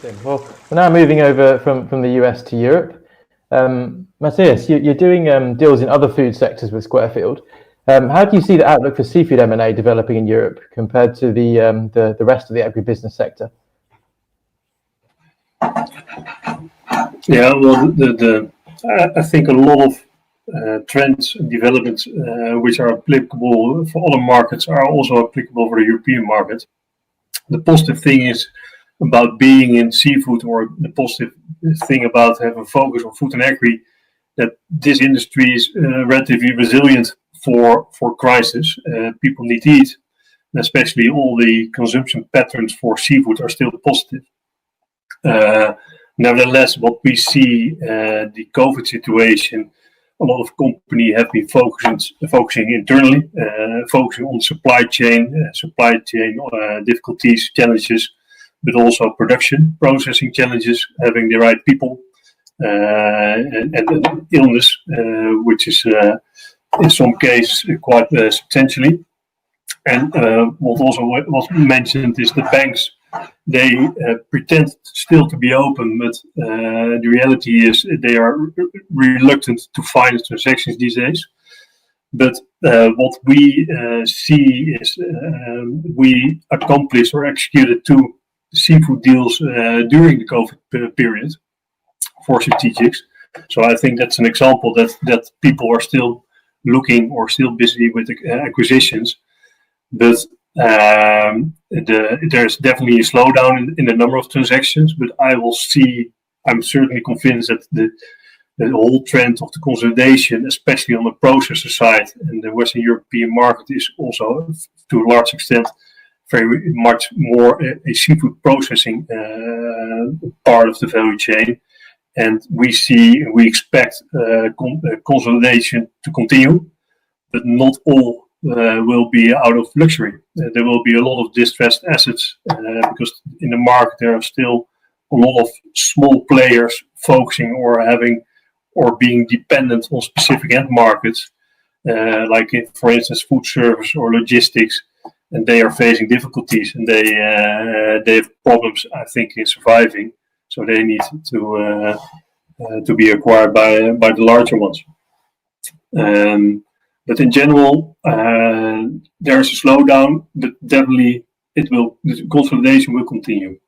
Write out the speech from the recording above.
Interesting. Well, we're now moving over from the US to Europe. Matthias, you're doing deals in other food sectors with Squarefield. How do you see the outlook for seafood M&A developing in Europe compared to the rest of the agribusiness sector? Yeah, well, I think a lot of trends and developments which are applicable for other markets are also applicable for the European market. The positive thing is about being in seafood, or the positive thing about having a focus on food and agri, that this industry is relatively resilient for crisis. People need to eat, and especially all the consumption patterns for seafood are still positive. Nevertheless, what we see, the COVID situation, a lot of companies have been focusing internally, focusing on supply chain difficulties, challenges, but also production, processing challenges, having the right people, and illness, which is in some cases quite substantially. And what also was mentioned is the banks, they pretend still to be open, but the reality is they are reluctant to finance transactions these days. But what we see is we accomplished or executed 2 seafood deals during the COVID period for strategics. So I think that's an example that people are still looking or still busy with acquisitions. But there's definitely a slowdown in the number of transactions, but I'm certainly convinced that the whole trend of the consolidation, especially on the processor side, and the Western European market is also to a large extent very much more a seafood processing part of the value chain. And we expect consolidation to continue, but not all will be out of luxury. There will be a lot of distressed assets because in the market there are still a lot of small players focusing or being dependent on specific end markets, like for instance food service or logistics, and they are facing difficulties and they have problems, I think, in surviving. So they need to be acquired by the larger ones. But in general, there's a slowdown, but definitely the consolidation will continue.